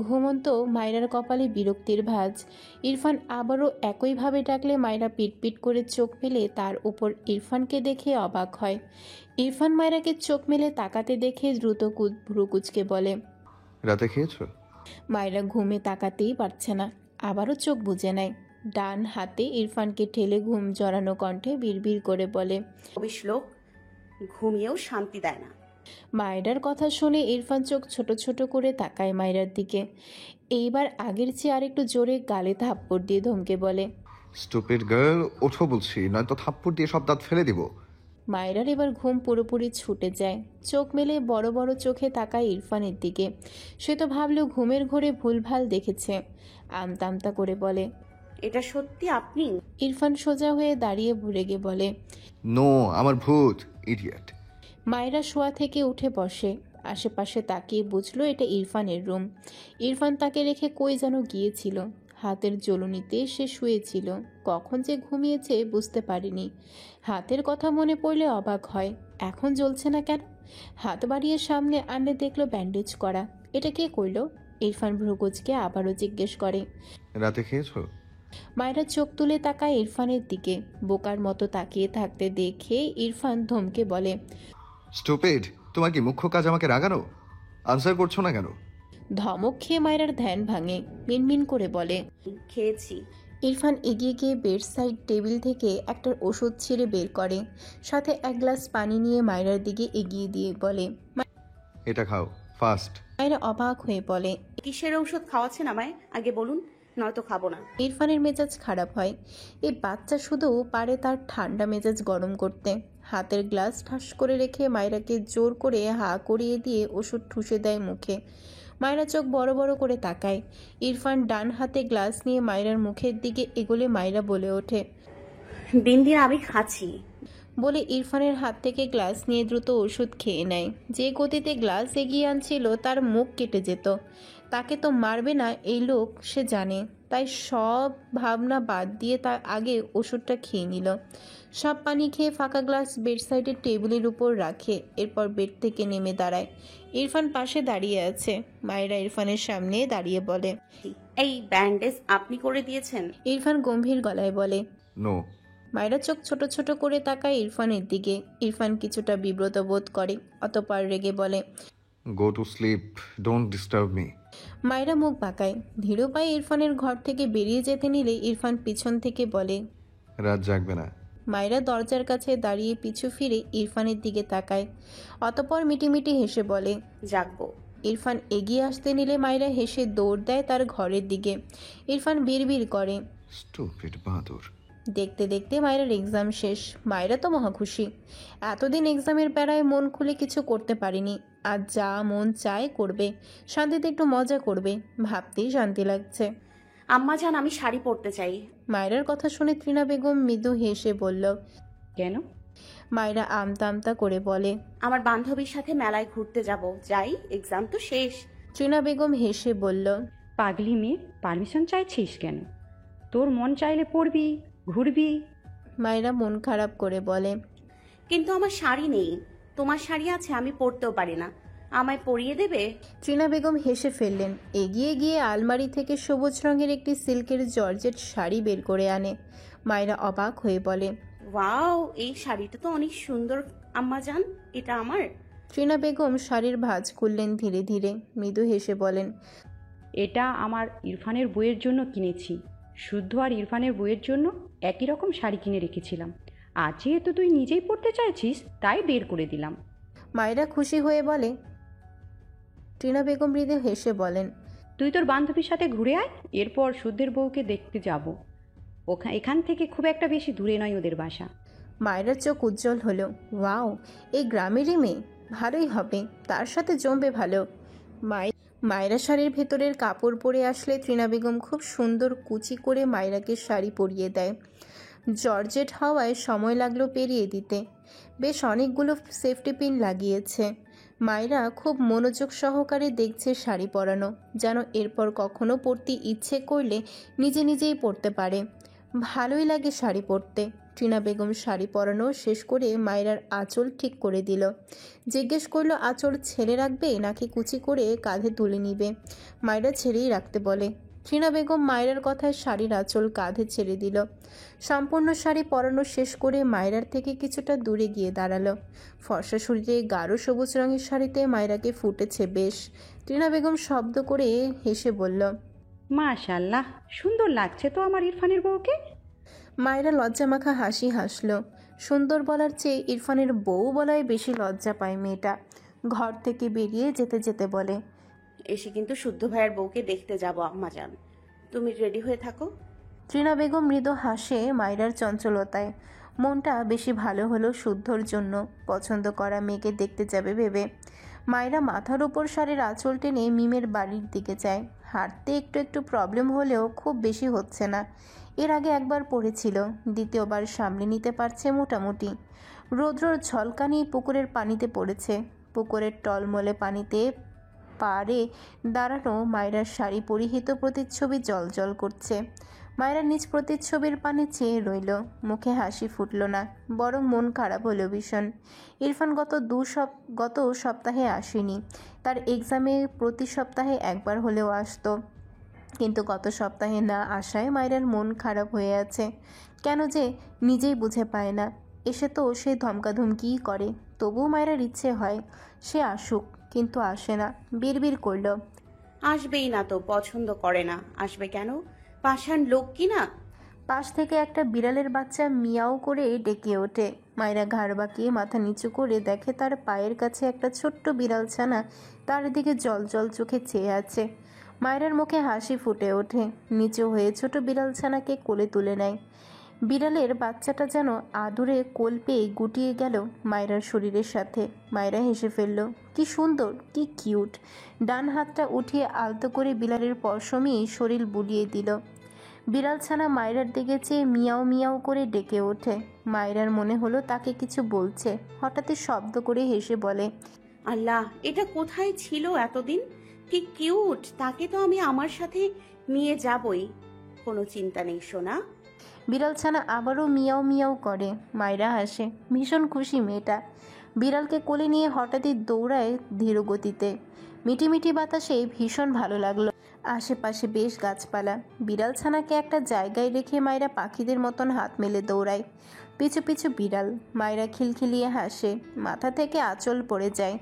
ঘুমন্ত মায়রার কপালে বিরক্তির ভাঁজ। ইরফান আবারও একইভাবে ডাকলে মায়রা পিটপিট করে চোখ মেলে তার উপর ইরফানকে দেখে অবাক হয়। ইরফান মায়রাকে চোখ মেলে তাকাতে দেখে দ্রুত ভ্রুকুচকে বলে, রাতে খেয়েছো? মায়রা ঘুমে তাকাতেই পারছে না, আবারও চোখ বুজে নেয়। ডান হাতে ইরফানকে ঠেলে ঘুম জড়ানো কণ্ঠে বিড়বিড় করে বলে, অবিশ লোক ঘুমিয়েও শান্তি দেয় না। মায়রার কথা শুনে ইরফান চোখ ছোট ছোট করে তাকায় মায়রার দিকে। এইবার আগের চেয়ে আরেকটু জোরে গালে থাপ্পড় দিয়ে ধমকে বলে, স্টুপিড গার্ল, ওঠো বলছি, নয়তো থাপ্পড় দিয়ে সব দাঁত ফেলে দিব। মায়রার এবার ঘুম পুরোপুরি ছুটে যায়। চোখ মেলে বড় বড় চোখে তাকায় ইরফানের দিকে। সে তো ভাবল ঘুমের ঘোরে ভুলভাল দেখেছে। আমতা আমতা করে বলে, এটা সত্যি আপনি? ইরফান সোজা হয়ে দাঁড়িয়ে রেগে বলে, নো, আমার ভূত, ইডিয়েট। মায়রা শোয়া থেকে উঠে বসে। আশেপাশে তাকিয়ে বুঝলো এটা ইরফানের রুম। ইরফান তাকে রেখে কই যেন গিয়েছিল। হাতের জ্বলুনিতে সে শুয়েছিল, কখন যে ঘুমিয়েছে বুঝতে পারেনি। হাতের কথা মনে পড়লে অবাক হয়, এখন জ্বলছে না কেন? হাত বাড়িয়ে সামনে আনলে দেখলো ব্যান্ডেজ করা। এটা কে করলো? ইরফান ভ্রুকুচকে আবারও জিজ্ঞেস করে, রাতে খেয়েছো? মায়েরা চোখ তুলে তাকায় ইরফানের দিকে। বোকার মতো তাকিয়ে থাকতে দেখে ইরফান ধমকে বলে, স্টুপিড, তোমার কি মুখ্য কাজ আমাকে রাগানো? আনসার করছো না কেন? ধমক খেয়ে মায়রার ধ্যান ভাঙে। মিনমিন করে বলে, খেয়েছি। ইরফান এগিয়ে গিয়ে বেড সাইড টেবিল থেকে একটা ওষুধ ছিঁড়ে বের করে, সাথে এক গ্লাস পানি নিয়ে মায়রার দিকে এগিয়ে দিয়ে বলে। এটা খাও, ফাস্ট। মায়রা অবাক হয়ে বলে, কিসের ঔষধ খাওয়াচ্ছেন আমায় আগে বলুন, নয়তো খাবো না। ইরফানের মেজাজ খারাপ হয়। এই বাচ্চা শুধু পারে তার ঠান্ডা মেজাজ গরম করতে। হাতের গ্লাস ঠাস করে রেখে মায়রাকে জোর করে হা করিয়ে দিয়ে ওষুধ ঠুসে দেয় মুখে। মায়রা চোখ বড় বড় করে তাকায়। ইরফান ডান হাতে গ্লাস নিয়ে মায়রার মুখের দিকে এগোলে মায়রা বলে ওঠে, দিন দিন আমি খাচ্ছি। বলে ইরফানের হাত থেকে গ্লাস নিয়ে দ্রুত ওষুধ খেয়ে নেয়। যে গতিতে গ্লাস এগিয়ে আনছিল তার মুখ কেটে যেত। তাকে তো মারবে না এই লোক সে জানে, তাই সব ভাবনা বাদ দিয়ে তার আগে ওষুধটা খেয়ে নিল। সব পানি খেয়ে ফাঁকা গ্লাস বেড সাইডের টেবিলের উপর রাখে। এরপর বেড থেকে নেমে দাঁড়ায়। ইরফান পাশে দাঁড়িয়ে আছে। মায়েরা ইরফানের সামনে দাঁড়িয়ে বলে, এই ব্যান্ডেজ আপনি করে দিয়েছেন? ইরফান গম্ভীর গলায় বলে, নো। মায়েরা চোখ ছোট ছোট করে তাকায় ইরফানের দিকে। ইরফান কিছুটা বিব্রত বোধ করে, অতঃপর রেগে বলে, go to sleep, don't disturb me. মায়েরা মুখ বাঁকায়। ধীর পায়ে ইরফানের ঘর থেকে বেরিয়ে যেতে নিলে ইরফান পিছন থেকে বলে, রাত জাগবে না। মায়েরা দরজার কাছে দাঁড়িয়ে পিছু ফিরে ইরফানের দিকে তাকায়। অতঃপর মিটিমিটি হেসে বলে, জাগবো। ইরফান এগিয়ে আসতে নিলে মায়েরা হেসে দৌড় দেয় তার ঘরের দিকে। ইরফান বিড়বিড় করে, স্টুপিড বাঁদর। দেখতে দেখতে মায়েরার এক্সাম শেষ। মায়েরা তো মহা খুশি। এতদিন এক্সামের প্যারায় মন খুলে কিছু করতে পারিনি, আজ যা মন চায় করবে, শান্তিতে একটু মজা করবে, ভাবতেই শান্তি লাগছে। আম্মা জান, আমি শাড়ি পরতে চাই। মায়েরার কথা শুনে তৃণা বেগম মৃদু হেসে বলল, কেন? মায়েরা আমতা আমতা করে বলে, আমার বান্ধবীর সাথে মেলায় ঘুরতে যাব, যাই, এক্সাম তো শেষ। তৃণা বেগম হেসে বলল, পাগলি মেয়ে, পারমিশন চাইছিস কেন? তোর মন চাইলে পড়বি, ঘুরবি। মায়েরা মন খারাপ করে বলে, কিন্তু আমার শাড়ি নেই। তোমার শাড়ি আছে, আমি পরতেও পারি না, আমায় পরিয়ে দেবে? তৃণা বেগম হেসে ফেললেন। এগিয়ে গিয়ে আলমারি থেকে সবুজ রঙের একটি সিল্কের জর্জেট শাড়ি বের করে আনে। মায়েরা অবাক হয়ে বলে, ওয়াও, এই শাড়িটা তো অনেক সুন্দর আম্মা জান, এটা আমার? তৃণা বেগম শাড়ির ভাঁজ খুললেন ধীরে ধীরে। মৃদু হেসে বলেন, এটা আমার ইরফানের বইয়ের জন্য কিনেছি। শুদ্ধ আর ইরফানের বইয়ের জন্য একই রকম শাড়ি কিনে রেখেছিলাম। আজ যেহেতু তুই নিজেই পড়তে চাইছিস, তাই বের করে দিলাম। মায়েরা খুশি হয়ে বলে। তৃণা বেগম মৃদু হেসে বলেন, তুই তোর বান্ধবীর সাথে ঘুরে আয়, এরপর শুদ্ধের বউকে দেখতে যাব। এখান থেকে খুব একটা বেশি দূরে নয় ওদের বাসা। মায়েরা চোখ উজ্জ্বল হলো। ওয়াও, এই গ্রামেরই মেয়ে, ভালোই হবে, তার সাথে জমবে ভালো। মায়েরা শাড়ির ভেতরের কাপড় পরে আসলে তৃণা বেগম খুব সুন্দর কুচি করে মায়েরাকে শাড়ি পরিয়ে দেয়। জর্জেট হওয়ায় সময় লাগলো পেরিয়ে দিতে। বেশ অনেকগুলো সেফটি পিন লাগিয়েছে। মায়েরা খুব মনোযোগ সহকারে দেখছে শাড়ি পরানো, যেন এরপর কখনো পরতে ইচ্ছে করলে নিজে নিজেই পরতে পারে। ভালোই লাগে শাড়ি পরতে, টিনা বেগম শাড়ি পরানো শেষ করে মায়রার আঁচল ঠিক করে দিল। জিজ্ঞেস করলো আঁচল ছেড়ে রাখবে নাকি কুচি করে কাঁধে তুলে নিবে। মায়রা ছেড়েই রাখতে বলে। টিনা বেগম মায়রার কথায় শাড়ির আঁচল কাঁধে ছেড়ে দিল। সম্পূর্ণ শাড়ি পরানো শেষ করে মায়রার থেকে কিছুটা দূরে গিয়ে দাঁড়ালো। ফর্সা শরীরে গাঢ় সবুজ রঙের শাড়িতে মায়রাকে ফুটেছে বেশ। টিনা বেগম শব্দ করে হেসে বলল, মাশাল্লাহ, সুন্দর লাগছে তো আমার ইরফানের বউকে। মায়রা লজ্জামাখা হাসি হাসল। সুন্দর বলার চেয়ে ইরফানের বউ বলায় বেশি লজ্জা পায় মেয়েটা। ঘর থেকে বেরিয়ে যেতে যেতে বলে, এসে কিন্তু শুদ্ধ ভাইয়ের বউকে দেখতে যাব আম্মাজান। তুমি রেডি হয়ে থাকো। ত্রিনা বেগম মৃদু হাসে মায়রার চঞ্চলতায়। মনটা বেশি ভালো হলো শুদ্ধর জন্য, পছন্দ করা মেয়েকে দেখতে যাবে ভেবে। মায়রা মাথার উপর শাড়ির আঁচল টেনে মিমের বাড়ির দিকে যায়। হাঁটতে একটু একটু প্রবলেম হলেও খুব বেশি হচ্ছে না। এর আগে একবার পড়েছিল, দ্বিতীয়বার সামলে নিতে পারছে মোটামুটি। রৌদ্রর ঝলকানি পুকুরের পানিতে পড়েছে। পুকুরের টলমলে পানিতে পাড়ে দাঁড়ানো মায়রার শাড়ি পরিহিত প্রতিচ্ছবি জলজল করছে। মায়রা নিজ প্রতিচ্ছবির পানে চেয়ে রইল, মুখে হাসি ফুটল না, বরং মন খারাপ হলো ভীষণ। ইরফান গত সপ্তাহে আসেনি। তার এক্সামে প্রতি সপ্তাহে একবার হলেও আসতো, কিন্তু গত সপ্তাহে না আসায় মায়রার মন খারাপ হয়ে আছে। কেন যে নিজেই বুঝে পায় না। এসে তো সে ধমকাধমকিই করে, তবুও মায়রার ইচ্ছে হয় সে আসুক, কিন্তু আসে না। বিড়বিড় করল, আসবেই না তো, পছন্দ করে না। আসবে কেন? পাষাণ লোক কি না? পাশ থেকে একটা বিড়ালের বাচ্চা মিয়াও করে ডেকে ওঠে। মায়রা ঘাড় বাঁকিয়ে মাথা নিচু করে দেখে তার পায়ের কাছে একটা ছোট্ট বিড়াল ছানা তার দিকে জল জল চোখে চেয়ে আছে। মায়রার মুখে হাসি ফুটে ওঠে, নিচু হয়ে ছোট বিড়াল ছানাকে কোলে তুলে নেয়। বিড়ালের বাচ্চাটা যেন আদুরে কোল পেয়ে গুটিয়ে গেল মায়রার শরীরের সাথে। মায়রা হেসে ফেলল, কি সুন্দর, কি কিউট। ডান হাতটা উঠিয়ে আলতো করে বিড়ালের পশমই শরীর বুলিয়ে দিল। বিড়াল ছানা মায়রার দিকে চেয়ে মিয়াও মিয়াও করে ডেকে ওঠে। মায়রার মনে হলো তাকে কিছু বলছে, হঠাৎই শব্দ করে হেসে বলে, আল্লাহ, এটা কোথায় ছিল এতদিন? কি কিউট! তাকে তো আমি আমার সাথে নিয়ে যাবই, কোনো চিন্তা নেই সোনা। বিড়াল ছানা আবারও মিয়াও মিয়াও করে। মায়রা হাসে, ভীষণ খুশি মেয়েটা। বিড়ালকে কোলে নিয়ে হঠাৎই দৌড়ায় ধীর গতিতে। মিটিমিটি বাতাসে ভীষণ ভালো লাগলো। আশেপাশে বেশ গাছপালা। বিড়াল ছানাকে একটা জায়গায় রেখে মায়রা পাখিদের মতন হাত মেলে দৌড়ায়। পিছু পিছু বিড়াল। মায়রা খিলখিলিয়ে হাসে, মাথা থেকে আঁচল পড়ে যায়।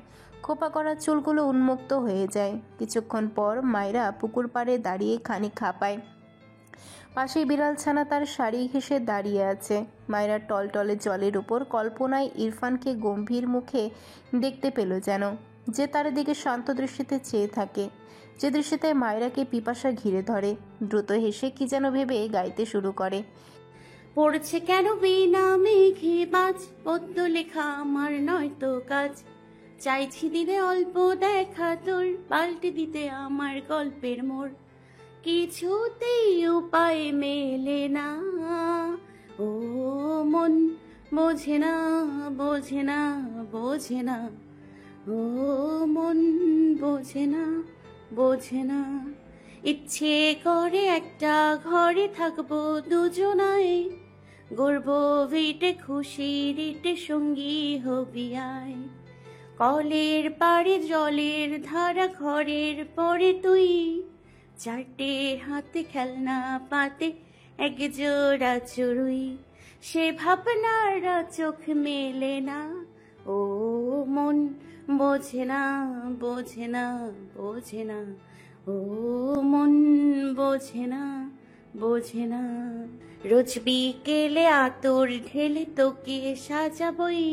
খোপা করা চুলগুলো উন্মুক্ত হয়ে যায়। কিছুক্ষণ পর মায়রা পুকুর পাড়ে দাঁড়িয়ে খানিক হাঁপায়। পাশেই বিড়াল ছানা তার শাড়ি ঘেঁষে দাঁড়িয়ে আছে। মায়রা টলটলে জলের উপর কল্পনায় ইরফানকে গম্ভীর মুখে দেখতে পেল, যেন যে তার দিকে শান্ত দৃষ্টিতে চেয়ে থাকে, যে দৃষ্টিতে মায়রাকে পিপাসা ঘিরে ধরে। দ্রুত হেসে কি যেন ভেবে গাইতে শুরু করে, পড়ছে কেন বিনা মেঘে বাজ, পদ্ম লেখা আমার নয় তো কাজ। চাইছি দিনে অল্প দেখা তোর, পাল্টে দিতে আমার গল্পের মোড়। কিছুতেই উপায় মেলে না, ও মন বোঝে না, বোঝে না, বোঝে না, ও মন বোঝে না, বোঝে না। ইচ্ছে করে একটা ঘরে থাকবো দুজনায়, গর্ব ভিটে খুশির ইটে সঙ্গী হবি আয়। কলের পাড়ে জলের ধারা ঘরের পরে তুই, চারটে হাতে খেলনা পাতে এক জোড়া চড়ুই। সে ভাবনারা চোখ মেলে না, ও মন বোঝে না, বোঝে না, বোঝে না, ও মন বোঝে না, বোঝে না। রোজ বিকেলে আতর ঢেলে তোকে সাজাবই,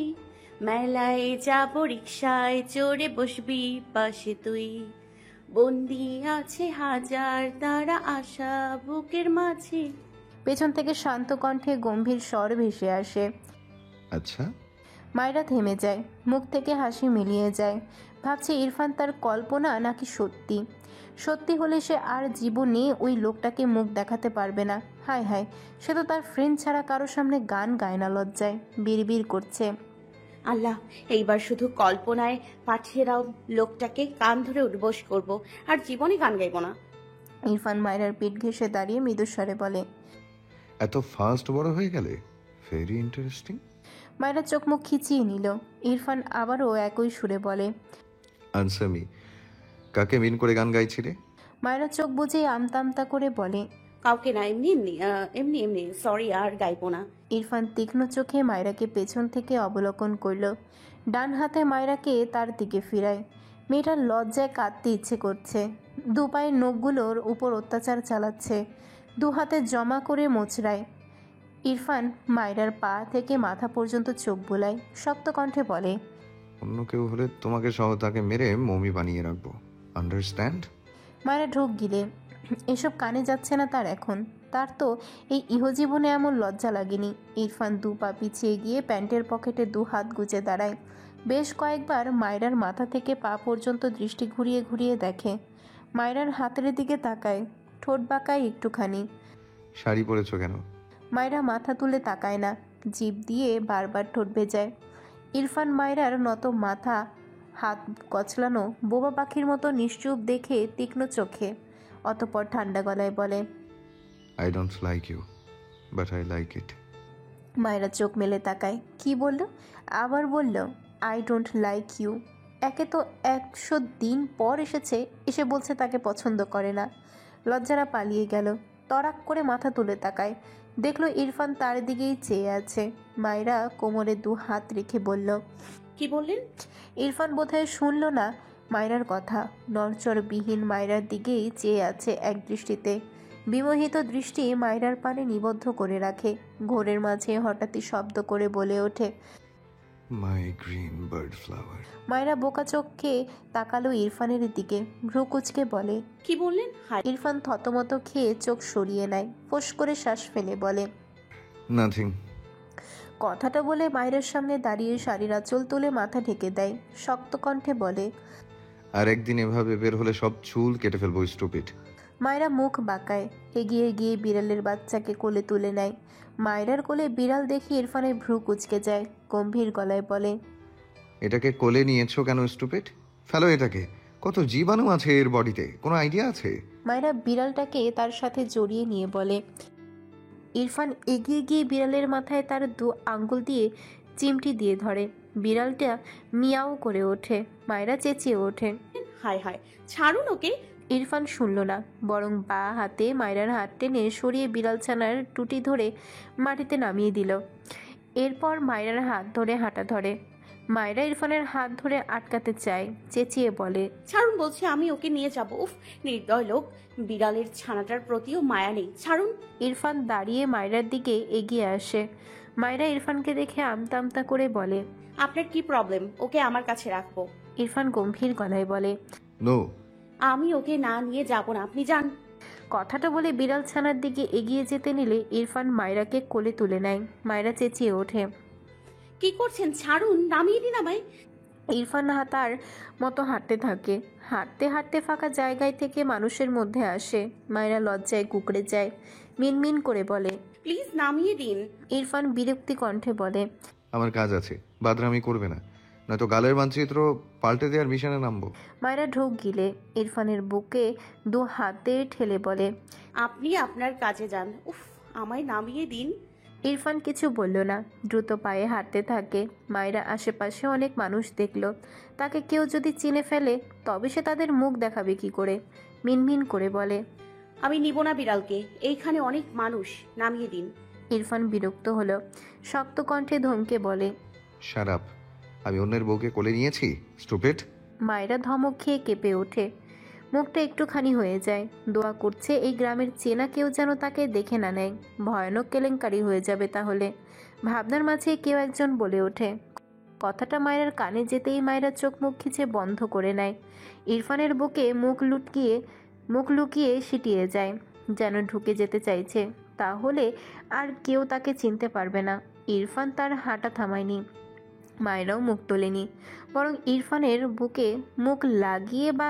মেলায় যাব রিকশায় চড়ে বসবি পাশে তুই। বন্দি আছে হাজার তারা আশা বুকের মাঝে। পেছন থেকে শান্ত কণ্ঠে গম্ভীর স্বর ভেসে আসে। আচ্ছা, মায়রা থেমে যায়, মুখ থেকে হাসি মিলিয়ে যায়। ভাবছে ইরফান তার কল্পনা নাকি সত্যি। সত্যি হলে সে আর জীবনে ওই লোকটাকে মুখ দেখাতে পারবে না। হায় হায়, সে তো তার ফ্রেন্ড ছাড়া কারোর সামনে গান গায় না লজ্জায়। বিড়বিড় করছে, আল্লাহ, এইবার শুধু কল্পনায় পাঠিয়ে দাও লোকটাকে, কান ধরে উঠবোস করব, আর জীবনে গান গাইব না। ইরফান মায়রার পিঠ ঘেঁষে দাঁড়িয়ে মৃদুস্বরে বলে, এত ফাস্ট বড় হয়ে গেলে? Very interesting. মায়েরা চোখ মুখ খিচিয়ে নিল। ইরফান আবারও একই সুরে বলে, আনসার মি, কাকে মিন করে গান গাইছিলে? মায়েরা চোখ বুজে আমতা আমতা করে বলে, কাউকে না, এমনি এমনি এমনি এমনি। সরি, আর গাইবো না। ইরফান তীক্ষ্ণ চোখে মায়রাকে পেছন থেকে অবলোকন করল। ডান হাতে মায়রাকে তার দিকে ফিরায়। মেয়েটার লজ্জায় কাঁদতে ইচ্ছে করছে। দু পায়ের নখগুলোর উপর অত্যাচার চালাচ্ছে, দু হাতে জমা করে মোচড়ায়। ইরফান মায়রার পা থেকে মাথা পর্যন্ত চোখ বোলায়, শক্ত কণ্ঠে বলে, অন্য কেউ হলে তোমাকে সহ তাকে মেরে মমি বানিয়ে রাখবো, আন্ডারস্ট্যান্ড? মায়েরা ঢোক গিলে। এসব কানে যাচ্ছে না তার এখন। তার তো এই ইহজীবনে এমন লজ্জা লাগেনি। ইরফান দু পা পিছিয়ে গিয়ে প্যান্টের পকেটে দু হাত গুজে দাঁড়ায়। বেশ কয়েকবার মায়রার মাথা থেকে পা পর্যন্ত দৃষ্টি ঘুরিয়ে ঘুরিয়ে দেখে। মায়রার হাতের দিকে তাকায়, ঠোঁট বাঁকায় একটুখানি। শাড়ি পরেছো কেন? মায়রা মাথা তুলে তাকায় না, জিভ দিয়ে বারবার ঠোঁট ভেজায়। ইরফান মায়রার নত মাথা, হাত কচলানো বোবা পাখির মতো নিশ্চুপ দেখে তীক্ষ্ণ চোখে, অতঃপর ঠান্ডা গলায় বলে, I don't like you, but I like it. মায়েরা চোখ মেলে তাকায়। কি বলল? আবার বলল, আই ডোন্ট লাইক ইউ। একে তো 100 দিন পর এসেছে, এসে বলছে তাকে পছন্দ করে না। লজ্জারা পালিয়ে গেল। তড়াক করে মাথা তুলে তাকায়, দেখলো ইরফান তার দিকেই চেয়ে আছে। মায়েরা কোমরে দু হাত রেখে বলল, কি বললেন? ইরফান বোধহয় শুনল না মায়রার কথা। নড়চড়বিহীন মায়রার দিকেই চেয়ে আছে এক দৃষ্টিতে। বিমোহিত দৃষ্টি মায়রার পানে নিবদ্ধ করে রাখে। ঘোরের মাঝে হঠাৎই শব্দ করে বলে ওঠে, মাই গ্রিন বার্ড ফ্লাওয়ার। মায়রা বোকা চোখে তাকালো ইরফানের দিকে, ভ্রু কুচকে বলে। কি বললেন? হাই। ইরফান থতমত খেয়ে চোখ সরিয়ে নেয়, ফোঁস করে শ্বাস ফেলে বলে, নাথিং। কথাটা বলে মায়রার সামনে দাঁড়িয়ে শাড়ির আঁচল তুলে মাথা ঢেকে দেয়। শক্ত কণ্ঠে বলে, আর একদিন এভাবে বের হলে সব চুল কেটে ফেলবো, স্টুপিড। মায়রা মুখ বাঁকায়, এগিয়ে গিয়ে বিড়ালের বাচ্চাকে কোলে তুলে নেয়। মায়রার কোলে বিড়াল দেখে ইরফানের ভ্রু কুচকে যায়। গম্ভীর গলায় বলে, এটাকে কোলে নিয়েছো কেন, স্টুপিড? ফেলো এটাকে। কত জীবাণু আছে এর বডিতে, কোনো আইডিয়া আছে? মায়রা বিড়ালটাকে তার সাথে জড়িয়ে নিয়ে বলে। ইরফান এগিয়ে গিয়ে বিড়ালের মাথায় তার দু আঙ্গুল দিয়ে চিমটি দিয়ে ধরে। বিড়ালটা মিয়াও করে ওঠে। মায়রা চেঁচিয়ে ওঠে। হাই হাই, ছাড়ুন ওকে। ইরফান শুনল না, বরং বা হাতে মায়রার হাত টেনে সরিয়ে বিড়ালছানার টুটি ধরে মাটিতে নামিয়ে দিল। এরপর মায়রার হাত ধরে হাঁটা ধরে। মায়রা ইরফানের হাত ধরে আটকাতে চায়, চেঁচিয়ে বলে, ছাড়ুন বলছি, আমি ওকে নিয়ে যাব। উফ, নির্দয় লোক। বিড়ালের ছানাটার প্রতিও মায়া নেই। ছাড়ুন। ইরফান দাঁড়িয়ে মায়রার দিকে এগিয়ে আসে। মায়রা ইরফানকে দেখে আমতা আমতা করে বলে, আপনার কি প্রবলেম? ওকে আমার কাছে রাখবো। ইরফান গম্ভীর গলায় বলে, নো। আমি ওকে না নিয়ে যাব না, আপনি যান। কথাটা বলে বিড়াল ছানার দিকে এগিয়ে যেতে নিলে ইরফান মায়রাকে কোলে তুলে নেয়। মায়রা চেঁচিয়ে ওঠে, কি করছেন? ছাড়ুন, নামিয়ে দিন আমায়। ইরফান তার মতো হাঁটতে থাকে। হাঁটতে হাঁটতে ফাঁকা জায়গায় থেকে মানুষের মধ্যে আসে। মায়রা লজ্জায় কুকড়ে যায়, মিনমিন করে বলে, প্লিজ নামিয়ে দিন। ইরফান বিরক্তি কণ্ঠে বলে, আমার কাজ আছে, বাদরামি করবে না, নয়তো গালের মানচিত্র পাল্টে দেওয়ার মিশনে নামবো। মায়রা ঢোক গিলে ইরফানের বুকে দু হাতে ঠেলে বলে, আপনি আপনার কাজে যান। উফ, আমায় নামিয়ে দিন। ইরফান কিছু বলল না, দ্রুত পায়ে হাঁটতে থাকে। মায়রা আশেপাশে অনেক মানুষ দেখল। তাকে কেউ যদি চিনে ফেলে তবে সে তাদের মুখ দেখাবে কি করে। মিনমিন করে বলে, আমি নিব না বিড়ালকে। এইখানে অনেক মানুষ, নামিয়ে দিন। ইরফান বিরক্ত হলো, শক্ত কণ্ঠে ধমকে বলে, শাট আপ। আমি অন্যের বউকে কোলে নিয়েছি, স্টুপিড। মায়রা ধমক খেয়ে কেঁপে ওঠে, মুখটা একটুখানি হয়ে যায়। দোয়া করছে এই গ্রামের চেনা কেউ যেন তাকে দেখে না নেয়। ভয়ানক কেলেঙ্কারি হয়ে যাবে তাহলে। ভাবনার মাঝে কেউ একজন বলে ওঠে। কথাটা মায়রার কানে যেতেই মায়রা চোখ মুখ খিচে বন্ধ করে নেয়। ইরফানের বুকে মুখ লুকিয়ে সিটিয়ে যায়, যেন ঢুকে যেতে চাইছে। তাহলে আর কেউ তাকে চিনতে পারবে না। ইরফান তার হাঁটা থামায়নি, মায়েরাও মুখ তোলেনি, বরং ইরফানের বুকে মুখ লাগিয়ে বা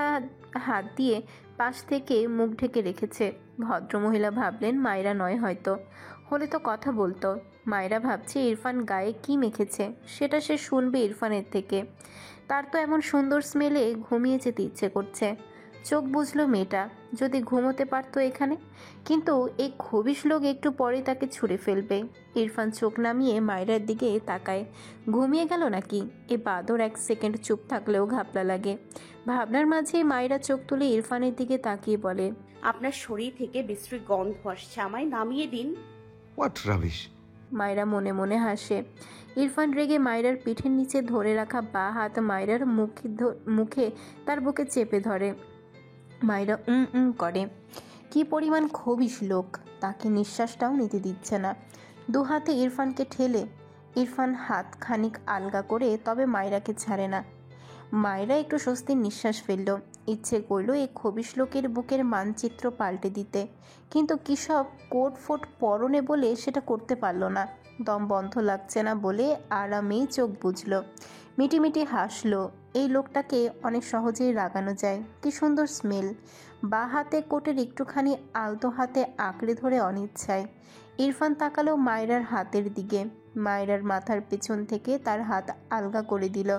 হাত দিয়ে পাশ থেকে মুখ ঢেকে রেখেছে। ভদ্রমহিলা ভাবলেন মায়েরা নয়, হয়তো হলে তো কথা বলতো। মায়েরা ভাবছে ইরফান গায়ে কি মেখেছে সেটা সে শুনবে ইরফানের থেকে। তার তো এমন সুন্দর স্মেলে ঘুমিয়ে যেতে ইচ্ছে করছে। চোখ বুঝলো মেয়েটা, যদি ঘুমোতে পারতো এখানে, কিন্তু এই খবিশ লোক একটু পরে তাকে ছুঁড়ে ফেলবে। ইরফান চোখ নামিয়ে মায়রার দিকে তাকায়। ঘুমিয়ে গেল নাকি? এ বাদর 1 সেকেন্ড চুপ থাকলেও ঘাপলা লাগে। ভাবনার মাঝে মায়রা চোখ তুলে ইরফানের দিকে তাকিয়ে বলে, আপনার শরীর থেকে বিশ্রী গন্ধ আসছে, আমায় নামিয়ে দিন। What rubbish! মায়রা মনে মনে হাসে। ইরফান রেগে মায়রার পিঠের নিচে ধরে রাখা বা হাত মায়রার মুখে তার বুকে চেপে ধরে। মায়রা করে। কি পরিমাণ খবিশ লোক, তাকে নিঃশ্বাসটাও নিতে দিচ্ছে না। দু হাতে ইরফানকে ঠেলে ইরফান হাত খানিক আলগা করে তবে মায়রাকে ছাড়ে না। মায়রা একটু স্বস্তির নিঃশ্বাস ফেলল। ইচ্ছে করল এই খবিশ লোকের বুকের মানচিত্র পাল্টে দিতে, কিন্তু কী সব কোট ফোট পরনে বলে সেটা করতে পারল না। দম বন্ধ লাগছে না বলে আরামেই চোখ বুঝল। মিটিমিটি হাসলো। এই লোকটাকে অনেক সহজেই রাগানো যায়। কি সুন্দর স্মেল। বা হাতে কোটের একটুখানি আলতো হাতে আঁকড়ে ধরে অনিচ্ছায়। ইরফান তাকালো মায়রার হাতের দিকে। মায়রার মাথার পেছন থেকে তার হাত আলগা করে দিল।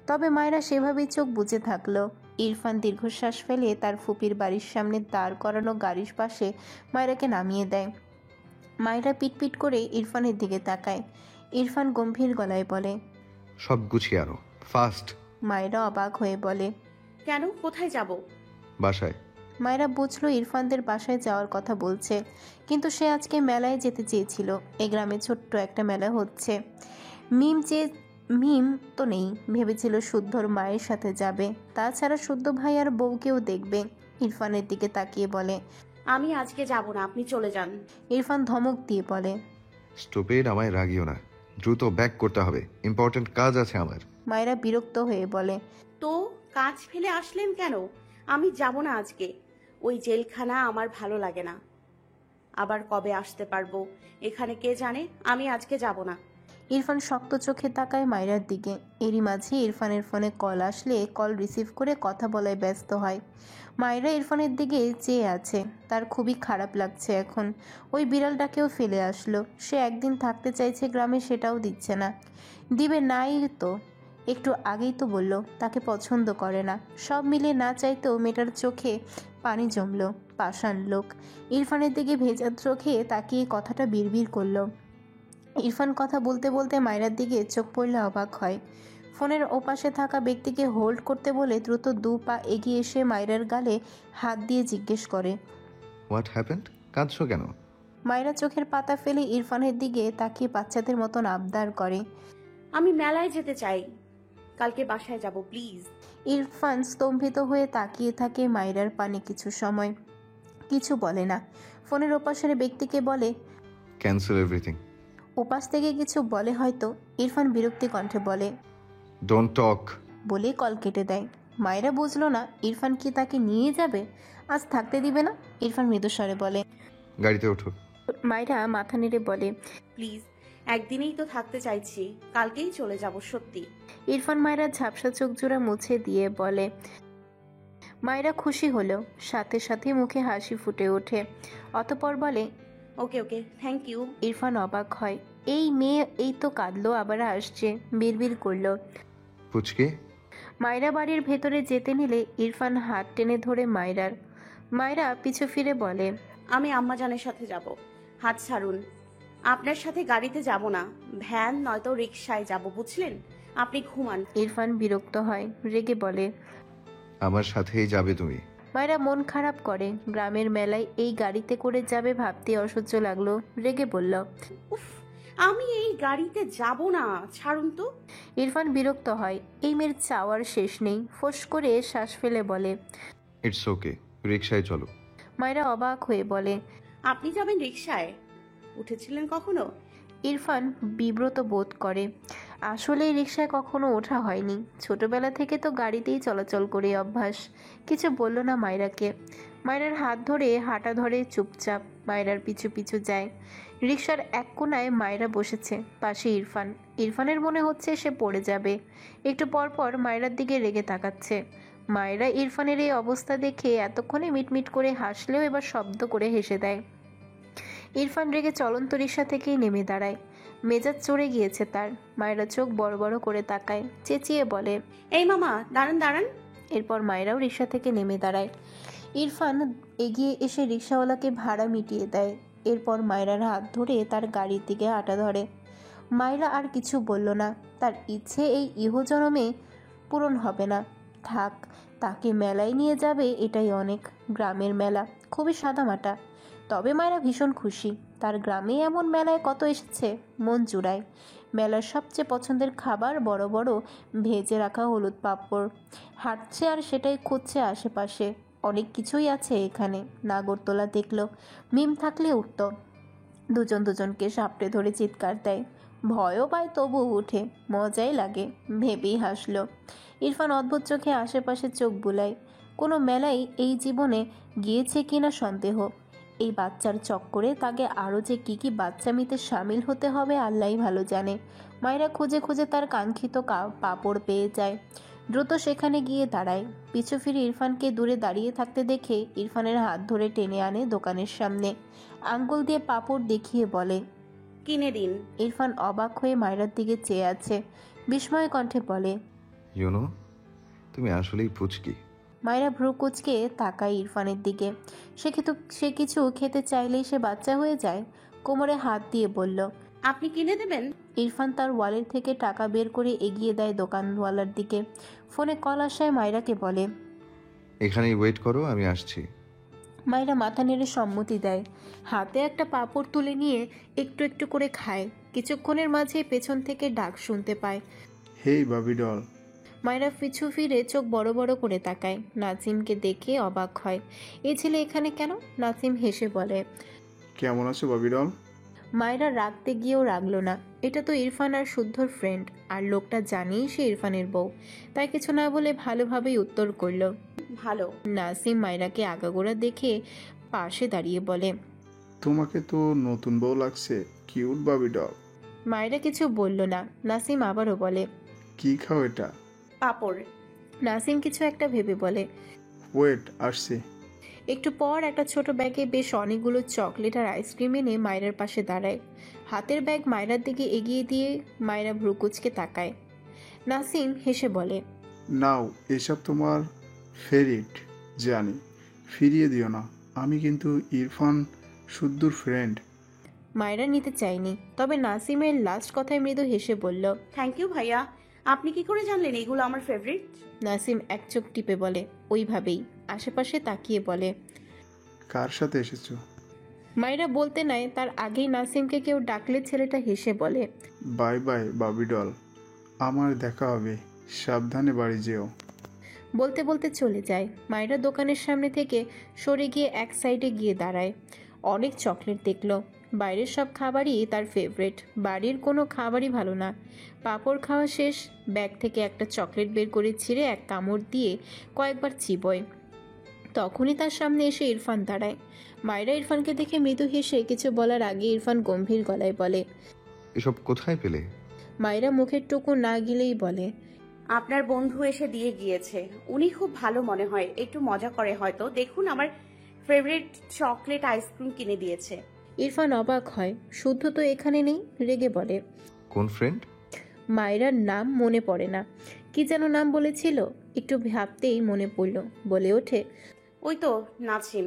তবে মায়রা সেভাবেই চোখ বুজে থাকলো। ইরফান দীর্ঘশ্বাস ফেলে তার ফুপির বাড়ির সামনে দাঁড় করানো গাড়ির পাশে মায়রাকে নামিয়ে দেয়। মায়রা পিটপিট করে ইরফানের দিকে তাকায়। ইরফান গম্ভীর গলায় বলে, সব গুছিয়ে আনো, ফাস্ট। মায়রা অবাক হয়ে বলে, কেন, কোথায় যাব? বাসায়। মায়রা বুঝলো ইরফানদের বাসায় যাওয়ার কথা বলছে, কিন্তু সে আজকে মেলায় যেতে চেয়েছিল। এই গ্রামে ছোট্ট একটা মেলা হচ্ছে। মিম তো নেই, ভেবেছিল শুদ্ধর মায়ের সাথে যাবে। তাছাড়া শুদ্ধ ভাই আর বউকেও দেখবে। ইরফানের দিকে তাকিয়ে বলে, আমি আজকে যাব না, আপনি চলে যান। ইরফান ধমক দিয়ে বলে, স্টুপিড, আমায় রাগিও না, দ্রুত ব্যাক করতে হবে, ইম্পর্টেন্ট কাজ আছে আমার। মায়রা বিরক্ত হয়ে বলে, তো কাজ ফেলে আসলেন কেন? আমি যাব না আজকে। ওই জেলখানা আমার ভালো লাগে না। আবার কবে আসতে পারবো এখানে কে জানে। আমি আজকে যাব না। ইরফান শক্ত চোখে তাকায় মায়রার দিকে। এরই মাঝে ইরফানের ফোনে কল আসলে কল রিসিভ করে কথা বলায় ব্যস্ত হয়। মায়রা ইরফানের দিকে চেয়ে আছে। তার খুবই খারাপ লাগছে এখন। ওই বিড়ালটাকেও ফেলে আসলো। সে একদিন থাকতে চাইছে গ্রামে, সেটাও দিচ্ছে না। দিবে নাই তো, একটু আগেই তো বলল তাকে পছন্দ করে না। সব মিলে না চাইতেও মেয়েটার চোখে পানি জমলো। পাষাণ লোক। ইরফানের দিকে ভেজা চোখে তাকিয়ে কথাটা বিড়বিড় করলো। ইরফান কথা বলতে বলতে মায়রার দিকে চোখ পড়লে অবাক হয়। ফোনের ওপাশে থাকা ব্যক্তিকে হোল্ড করতে বলে দ্রুত 2 পা এগিয়ে এসে মায়রার গালে হাত দিয়ে জিজ্ঞেস করে, হোয়াট হ্যাপেন্ড? কাঁদছো কেন? মায়রা চোখের পাতা ফেলে ইরফানের দিকে তাকিয়ে বাচ্চাদের মতন আবদার করে, আমি মেলায় যেতে চাই, কালকে বাসায় যাব প্লিজ। ইরফান স্তম্ভিত হয়ে তাকিয়ে থাকে মায়রার পানে কিছু সময়। কিছু বলে না। ফোনের ওপাশের ব্যক্তিকে বলে, ক্যান্সেল এভরিথিং। ওপাশ থেকে কিছু বলে হয়তো। ইরফান বিরক্তি কণ্ঠে বলে, ডোন্ট টক। বলে কল কেটে দেয়। মায়রা বুঝলো না ইরফান কি তাকে নিয়ে যাবে, আজ থাকতে দিবে না। ইরফান মৃদুস্বরে বলে, গাড়িতে ওঠো। মায়রা মাথা নেড়ে বলে, প্লিজ, একদিনেই তো থাকতে চাইছি, কালকেই চলে যাব সত্যি। ইরফান মায়রার ঝাপসা চোখ জোড়া মুছে দিয়ে বলে। মায়রা খুশি হলো, সাথে সাথে মুখে হাসি ফুটে ওঠে। অতঃপর বলে, ওকে ওকে, থ্যাংক ইউ। ইরফান অবাক হয়। এই মেয়ে এই তো কাঁদলো আবার আসছে, বিড়বিড় করলো। পুচকে। মায়রা বাড়ির ভেতরে যেতে নিলে ইরফান হাত টেনে ধরে মায়রার। মায়রা পিছু ফিরে বলে, আমি আম্মাজানের সাথে যাব, হাত ছাড়ুন। আপনার সাথে গাড়িতে যাব না, ভ্যান নয়তো রিকশায় যাব, বুঝলেন? আপনি ঘুমান। ইরফান বিরক্ত হয়, রেগে বলে, আমার সাথেই যাবে তুমি। মায়রা মন খারাপ করে। গ্রামের মেলায় এই গাড়িতে করে যাবে ভাবতে অসহ্য লাগলো। রেগে বলল, উফ, আমি এই গাড়িতে যাব না, ছাড়ুন তো। ইরফান বিরক্ত হয়। এই মেয়ের চাওয়ার শেষ নেই। ফোঁস করে শ্বাস ফেলে বলে, ইটস ওকে, রিক্সায় চলো। মায়রা অবাক হয়ে বলে, আপনি যাবেন রিকশায়? উঠেছিলেন কখনো? ইরফান বিব্রত বোধ করে। আসলে রিকশায় কখনো ওঠা হয়নি। ছোটবেলা থেকে তো গাড়িতেই চলাচল করে অভ্যাস। কিছু বলল না মায়রাকে। মায়রার হাত ধরে হাঁটা ধরে চুপচাপ মায়রার পিছু পিছু যায়। রিকশার এক কোনায় মায়রা বসেছে, পাশে ইরফান। ইরফানের মনে হচ্ছে সে পড়ে যাবে। একটু পর পর মায়রার দিকে রেগে তাকাচ্ছে। মায়রা ইরফানের এই অবস্থা দেখে এতক্ষণে মিটমিট করে হাসলেও এবার শব্দ করে হেসে দেয়। ইরফান রেগে চলন্ত রিকশা থেকেই নেমে দাঁড়ায়। মেজাজ চড়ে গিয়েছে তার। মায়রা চোখ বড় বড় করে তাকায়, চেঁচিয়ে বলে, এই মামা, দাঁড়ান দাঁড়ান। এরপর মায়েরাও রিক্সা থেকে নেমে দাঁড়ায়। ইরফান এগিয়ে এসে রিক্সাওয়ালাকে ভাড়া মিটিয়ে দেয়। এরপর মায়রার হাত ধরে তার গাড়ির দিকে হাঁটা ধরে। মায়রা আর কিছু বলল না। তার ইচ্ছে এই ইহজনমে পূরণ হবে না। থাক, তাকে মেলায় নিয়ে যাবে এটাই অনেক। গ্রামের মেলা খুবই সাদামাটা, তবে মায়রা ভীষণ খুশি। তার গ্রামে এমন মেলায় কত এসেছে, মন জুড়ায়। মেলার সবচেয়ে পছন্দের খাবার বড় বড় ভেজে রাখা হলুদ পাঁপড়। হাঁটছে আর সেটাই খুঁজছে আশেপাশে। অনেক কিছুই আছে এখানে। নাগরদোলা দেখলো, মিম থাকলে উঠত। দুজন দুজনকে সাপটে ধরে চিৎকার দেয়। ভয়ও পায়, তবুও উঠে। মজাই লাগে, ভেবেই হাসলো। ইরফান অদ্ভুত চোখে আশেপাশে চোখ বুলায়। কোনো মেলায় এই জীবনে গিয়েছে কিনা সন্দেহ। এই বাচ্চার চক্করে তাকে আরও যে কি বাচ্চামিতে সামিল হতে হবে আল্লাহই ভালো জানে। মায়েরা খুঁজে খুঁজে তার কাঙ্ক্ষিত পাপড় পেয়ে যায়। দ্রুত সেখানে গিয়ে দাঁড়ায়। পিছু ফিরে ইরফানকে দূরে দাঁড়িয়ে থাকতে দেখে ইরফানের হাত ধরে টেনে আনে দোকানের সামনে। আঙ্গুল দিয়ে পাপড় দেখিয়ে বলে, কিনে দিন। ইরফান অবাক হয়ে মায়রার দিকে চেয়ে আছে। বিস্ময় কণ্ঠে বলে, ইউনো, তুমি আসলেই পুচকি। মায়রা ভ্রু কুচকে তাকায় ইরফানের দিকে। সে কিছু খেতে চাইলেই সে বাচ্চা হয়ে যায়। কোমরে হাত দিয়ে বলল, আপনি কিনে দেবেন? ইরফান তার ওয়ালেট থেকে টাকা বের করে এগিয়ে দেয় দোকানওয়ালার দিকে। ফোনে কল আসায় মায়রাকে বলে, এখানেই ওয়েট করো, আমি আসছি। মায়রা মাথা নেড়ে সম্মতি দেয়। হাতে একটা পাঁপড় তুলে নিয়ে একটু একটু করে খায়। কিছুক্ষণের মাঝে পেছন থেকে ডাক শুনতে পায়। হেই বাবি ডল। মায়রা পিছু ফিরে চোখ বড় বড় করে তাকায়। নাসিমকে দেখে অবাক হয়। এই ছেলে এখানে কেন? নাসিম হেসে বলে, কেমন আছো বাবি ডল? মায়রা রাখতে গিয়েও রাখল না। এটা তো ইরফান আর শুদ্ধর ফ্রেন্ড, আর লোকটা জানিয়েই সে ইরফানের বউ, তাই কিছু না বলে ভালোভাবেই উত্তর করল। ভালো। নাসিম মায়রাকে আগাগোড়া দেখে পাশে দাঁড়িয়ে বলে, তোমাকে তো নতুন বউ লাগছে, কিউট বাবি ডল। মায়রা কিছু বলল না। নাসিম আবারও বলে, কি খাও এটা? পাপড়। নাসিম কিছু একটা ভেবে বলে, ওয়েট, আসছি। একটু পর একটা ছোট ব্যাগে বেশ অনেকগুলো চকলেট আর আইসক্রিম এনে মায়রার পাশে দাঁড়ায়। হাতের ব্যাগ মায়রার দিকে এগিয়ে দিয়ে মায়রা ভ্রুকুচকে তাকায়। নাসিম হেসে বলে, নাও, এসব তোমার ফেভারিট জানি, ফিরিয়ে দিও না। আমি কিন্তু ইরফান শুদ্ধর ফ্রেন্ড। মায়রা নিতে চায়নি, তবে নাসিমের লাস্ট কথায় মৃদু হেসে বলল, থ্যাংক ইউ ভাইয়া। আপনি কি করে জানলেন এগুলো আমার ফেভারিট? নাসিম এক চোখ টিপে বলে, ওইভাবেই। আশেপাশে তাকিয়ে বলে, কার সাথে এসেছো? মায়রা বলতে নাই তার আগেই নাসিমকে কেউ ডাকলে ছেলেটা হেসে বলে, বাই বাই বাবি ডল, আমার দেখা হবে, সাবধানে বাড়ি যেও। বলতে বলতে চলে যায়। মায়রা দোকানের সামনে থেকে সরে গিয়ে এক সাইডে গিয়ে দাঁড়ায়। অনেক চকলেট দেখলো। বাইরের সব খাবারই তার ফেভারিট, বাড়ির কোনো খাবারই ভালো না। পাঁপড় খাওয়া শেষ। ব্যাগ থেকে একটা চকলেট বের করে ছিঁড়ে এক কামড় দিয়ে কয়েকবার চিবোয়। তখনই তার সামনে এসে ইরফান দাঁড়ায়। মায়রা ইরফানকে দেখে মৃদু হেসে কিছু বলার আগে ইরফান গম্ভীর গলায় বলে, এসব কোথায় পেলে? মায়রা মুখের টুকু না গিলেই বলে, আপনার বন্ধু এসে দিয়ে গিয়েছে। উনি খুব ভালো মনে হয়, একটু মজা করে হয়তো। দেখুন, আমার ফেভারিট চকলেট আইসক্রিম কিনে দিয়েছে। ইরফান অবাক হয়। শুদ্ধ তো এখানে নেই। রেগে বলে, কোন ফ্রেন্ড? মায়রার নাম মনে পড়ে না। কি যেন নাম বলেছিল, একটু ভাবতেই মনে পড়ল। বলে ওঠে, ওই তো নাসিম।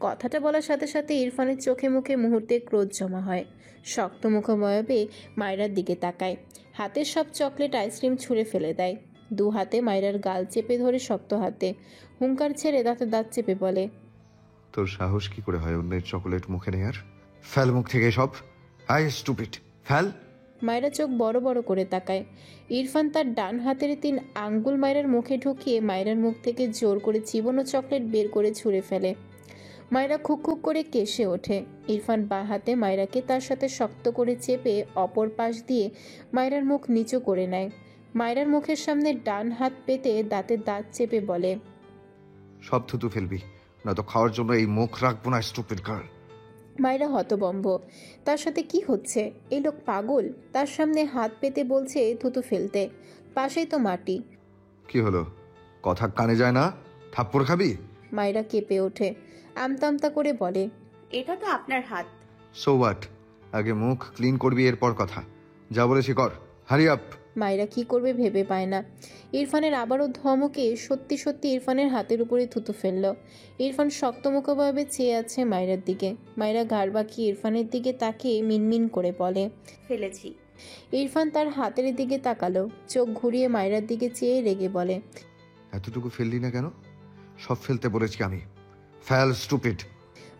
কথাটা বলার সাথে সাথে ইরফানের চোখে মুখে মুহূর্তে ক্রোধ জমা হয়। শক্ত মুখময়বে মায়রার দিকে তাকায়। হাতের সব চকলেট আইসক্রিম ছুঁড়ে ফেলে দেয়। দু হাতে মায়রার গাল চেপে ধরে শক্ত হাতে হুঙ্কার ছেড়ে দাঁতে দাঁত চেপে বলে, তোর সাহস কি করে হয় অন্যের চকোলেট মুখে নেয়ার? ফেল মুখ থেকে সব। I stupid, fail. মায়রা চোখ বড় বড় করে তাকায়। ইরফান তার ডান হাতের 3 আঙ্গুল মায়রার মুখে ঢুকিয়ে মায়রার মুখ থেকে জোর করে চিবোনো চকলেট বের করে ছুঁড়ে ফেলে। মায়রা খুক খুক করে কেসে ওঠে। ইরফান বাঁ হাতে মায়রাকে তার সাথে শক্ত করে চেপে অপর পাশ দিয়ে মায়রার মুখ নিচু করে নেয়। মায়রার মুখের সামনে ডান হাত পেতে দাঁতে দাঁত চেপে বলে, সব থুতু ফেলবি, নয়তো খাওয়ার জন্য এই মুখ রাখবো না, স্টুপিড গার্ল। মায়রা হতবম্ব। তার সাথে কি হচ্ছে? এই লোক পাগল? তার সামনে হাত পেতে বলছে থুতু ফেলতে। পাশেই তো মাটি। কি হলো, কথা কানে যায় না? থাপ্পড় খাবি? মায়রা কেঁপে ওঠে। আমতা আমতা করে বলে, এটা তো আপনার হাত। So what? আগে মুখ ক্লিন করবি, এরপর কথা। যা বলেছি কর, হারি আপ। মায়েরা কি করবে ভেবে পায় না। ইরফানের আবারও ধমকে সত্যি সত্যি ইরফানের হাতের উপরে থুতু ফেলল। ইরফান শক্তমুখভাবে চেয়ে আছে মায়েরার দিকে। মায়েরা ঘাড় বাঁকিয়ে ইরফানের দিকে তাকিয়ে মিনমিন করে বলে। ফেলেছি। ইরফান তার হাতের দিকে তাকালো, চোখ ঘুরিয়ে মায়েরার দিকে চেয়ে রেগে বলে। এতটুকু ফেললি না কেন? সব ফেলতে বলেছি আমি। Fail stupid.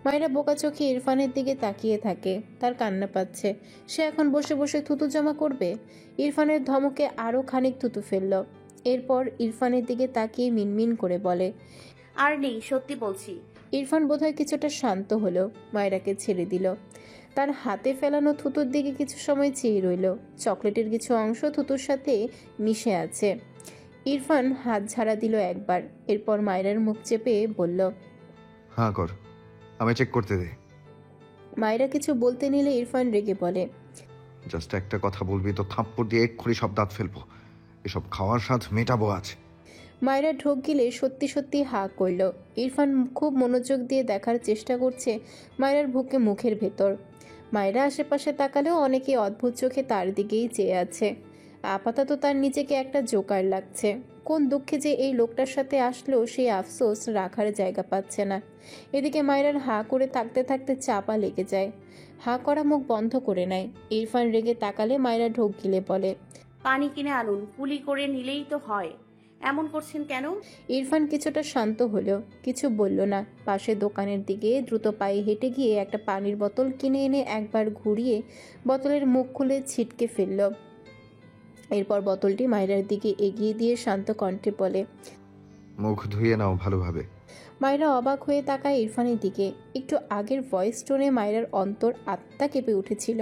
মায়েরা বোকা চোখে ইরফানের দিকে তাকিয়ে থাকে। তার কান্না পাচ্ছে। সে এখন বসে বসে থুতু জমা করবে? ইরফানের ধমকে আরও খানিক থুতু ফেলল। এরপর ইরফানের দিকে তাকিয়ে মিনমিন করে বলে। আর নেই, সত্যি বলছি। ইরফান বোধহয় কিছুটা শান্ত হলো, মায়েরাকে ছেড়ে দিল। তার হাতে ফেলানো থুতুর দিকে কিছু সময় চেয়ে রইল। চকলেটের কিছু অংশ থুতুর সাথে মিশে আছে। ইরফান হাত ঝাড়া দিল একবার, এরপর মায়েরার মুখ চেপে বলল। হ্যাঁ কর, আমি চেক করতে দে। মায়েরা কিছু বলতে নিলে ইরফান রেগে বলে। জাস্ট একটা কথা বলবি তো থাপ্পড় দিয়ে এক্ষুনি সব দাঁত ফেলবো। এসব খাওয়ার স্বাদ মেটাবো আজ। মায়েরা ঢোক গিলে সত্যি সত্যি হা করল। ইরফান খুব মনোযোগ দিয়ে দেখার চেষ্টা করছে মায়েরার বুকে মুখের ভেতর। মায়েরা আশেপাশে তাকালেও অনেকে অদ্ভুত চোখে তার দিকেই চেয়ে আছে। আপাতত তার নিজেকে একটা জোকার লাগছে। কোন দুঃখে যে এই লোকটার সাথে আসলো সেই আফসোস রাখার জায়গা পাচ্ছে না। এদিকে মায়েরার হা করে থাকতে থাকতে চাপা লেগে যায়। হা করা মুখ বন্ধ করে নেয়। ইরফান রেগে তাকালে মায়েরা ঢোক গিলে বলে। পানি কিনে আনুন, কুলি করে নিলেই তো হয়। এমন করছেন কেন? ইরফান কিছুটা শান্ত হলো, কিছু বলল না। পাশে দোকানের দিকে দ্রুত পায়ে হেঁটে গিয়ে একটা পানির বোতল কিনে এনে একবার ঘুরিয়ে বোতলের মুখ খুলে ছিটকে ফেলল। এরপর বোতলটি মায়েরার দিকে এগিয়ে দিয়ে শান্ত কণ্ঠে বলে। মুখ ধুয়ে নাও ভালোভাবে। মায়েরা অবাক হয়ে তাকায় ইরফানের দিকে। একটু আগের ভয়েস টোনে মায়েরার অন্তর আত্মা কেঁপে উঠেছিল,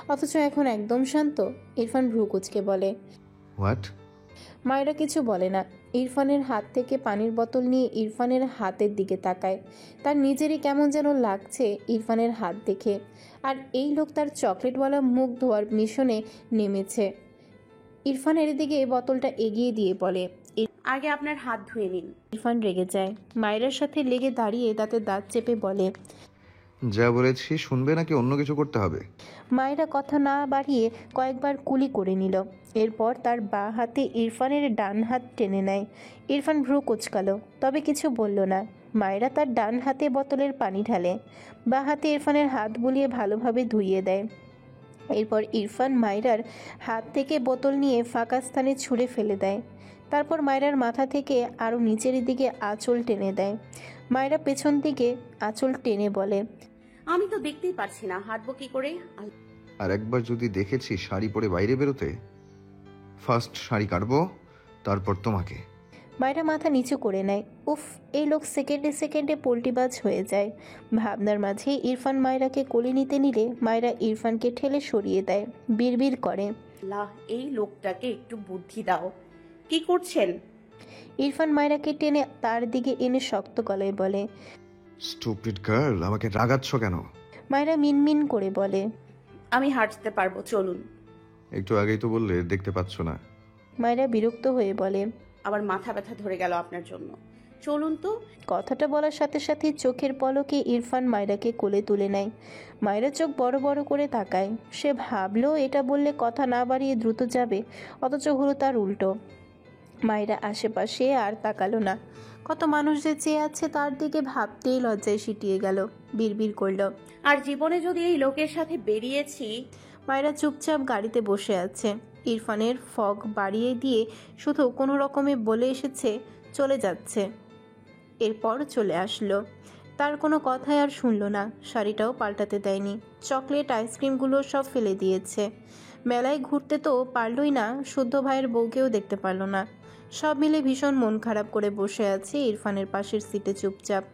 অথচ এখন একদম শান্ত। ইরফান ভ্রু কুঁচকে বলে। হোয়াট? মায়েরা কিছু বলে না। ইরফানের হাত থেকে পানির বোতল নিয়ে ইরফানের হাতের দিকে তাকায়। তার নিজেরই কেমন যেন লাগছে ইরফানের হাত দেখে। আর এই লোক তার চকলেটওয়ালা মুখ ধোয়ার মিশনে নেমেছে। ইরফানের দিকে বোতলটা এগিয়ে দিয়ে বলে। আগে আপনার হাত ধুয়ে নিন। ইরফান রেগে যায়। মায়েরার সাথে লেগে দাঁড়িয়ে দাঁতে দাঁত চেপে বলে। যা বলেছি শুনবে নাকি অন্য কিছু করতে হবে? মায়েরা কথা না বাড়িয়ে কয়েকবার কুলি করে নিল। এরপর তার বাঁ হাতে ইরফানের ডান হাত টেনে নেয়। ইরফান ভ্রু কুচকালো, তবে কিছু বলল না। মায়েরা তার ডান হাতে বোতলের পানি ঢালে, বাঁ হাতে ইরফানের হাত বুলিয়ে ভালোভাবে ধুইয়ে দেয়। এরপর ইরফান মায়েরার হাত থেকে বোতল নিয়ে ফাঁকা স্থানে ছুঁড়ে ফেলে দেয়। তারপর মায়েরার মাথা থেকে আরও নিচের দিকে আঁচল টেনে দেয়। মায়েরা পেছন দিকে আঁচল টেনে বলে। আমি তো দেখতেই পারছি না, হাঁটবো কি করে? আর একবার যদি দেখেছি শাড়ি পরে বাইরে বেরোতে, ফার্স্ট শাড়ি কাটবো, তারপর তোমাকে। মায়েরা মাথা নিচু করে নেয়। উফ, এই লোক সেকেন্ডে সেকেন্ডে পোল্টিবাজ হয়ে যায়। ভাবনার মাঝে ইরফান মায়েরাকে কোলে নিতে নিলে মায়েরা ইরফানকে ঠেলে সরিয়ে দেয়। বিড়বিড় করে। আল্লাহ, এই লোকটাকে একটু বুদ্ধি দাও। কি করছেন? ইরফান মায়েরাকে টেনে তার দিকে এনে শক্ত গলায় বলে। স্টুপিড গার্ল, আমাকে রাগাচ্ছ কেন? মায়েরা মিনমিন করে বলে। আমি হাঁটতে পারবো, চলুন। একটু আগেই তো বললে দেখতে পাচ্ছ না। মায়েরা বিরক্ত হয়ে বলে। আবার মাথা ব্যথা ধরে গেল আপনার জন্য। চলুন তো। কথাটা বলার সাথে সাথে চোখের পলকে ইরফান মায়েরাকে কোলে তুলে নেয়। মায়েরা চোখ বড় বড় করে তাকায়। সে ভাবলো এটা বললে কথা না বাড়িয়ে দ্রুত যাবে, অথচ হলো তার উল্টো। মায়েরা আশেপাশে আর তাকালো না। কত মানুষ যে চেয়ে আছে তার দিকে ভাবতেই লজ্জায় সিটিয়ে গেল। বিড়বিড় করল। আর জীবনে যদি এই লোকের সাথে বেরিয়েছি। মায়েরা চুপচাপ গাড়িতে বসে আছে। ইরফানের ফগ বাড়িয়ে দিয়ে শুধু কোনো রকমে বলে এসেছে চলে যাচ্ছে। এরপর চলে আসলো। তার কোনো কথাই আর শুনলো না। শাড়িটাও পাল্টাতে দেয়নি। চকলেট আইসক্রিমগুলো সব ফেলে দিয়েছে। মেলায় ঘুরতে তো পারলই না, শুদ্ধ ভাইয়ের বউকেও দেখতে পারলো না। সব মিলে ভীষণ মন খারাপ করে বসে আছে ইরফানের পাশের সিটে চুপচাপ।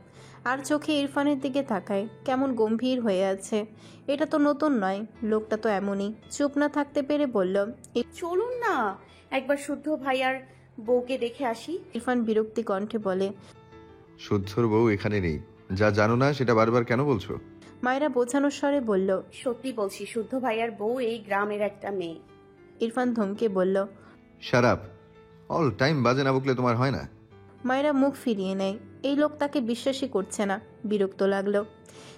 আর চোখে ইরফানের দিকে তাকায়, কেমন গম্ভীর হয়ে আছে। এটা তো নতুন নয়, লোকটা তো এমনই। চুপ না থাকতে পেরে বলল। চলুন না, একবার শুদ্ধ ভাই আর বউকে দেখে আসি। ইরফান বিরক্তি কণ্ঠে বলে। শুদ্ধর বউ এখানে নেই। যা জানো না সেটা বারবার কেন বলছো? মায়েরা বোঝানোর স্বরে বলল। সত্যি বলছি, শুদ্ধ ভাই আর বউ এই গ্রামের একটা মেয়ে। ইরফান ধমকে বলল। শারাপ, অল টাইম বাজে না বকলে তোমার হয় না? মায়েরা মুখ ফিরিয়ে নেয়। এই লোক তাকে বিশ্বাসই করছে না। বিরক্ত লাগলো।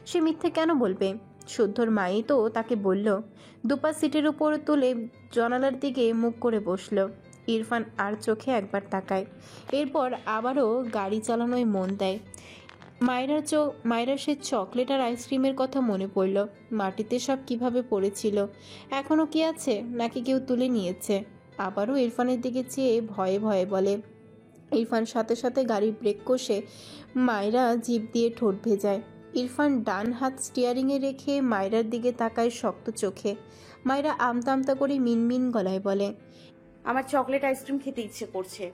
সে মিথ্যে কেন বলবে? শুদ্ধর মাই তো তাকে বলল দুপা সিটের উপর তুলে জানালার দিকে মুখ করে বসল। ইরফান আর চোখে একবার তাকায়, এরপর আবারও গাড়ি চালানোয় মন দেয়। মায়েরার সে চকলেট আর আইসক্রিমের কথা মনে পড়ল। মাটিতে সব কিভাবে পড়েছিল, এখনও কি আছে নাকি কেউ তুলে নিয়েছে? আবারও ইরফানের দিকে চেয়ে ভয়ে ভয়ে বলে। ইরফান সাথে সাথে গাড়ির ব্রেক কষে মায়েরা জিভ দিয়ে ঠোঁট ভেজায়। ইরফান ডান হাত স্টিয়ারিংয়ে রেখে মায়েরার দিকে তাকায় শক্ত চোখে। মায়েরা আমতা আমতা করে মিনমিন গলায় বলে, আমার চকলেট আইসক্রিম খেতে ইচ্ছে করছে।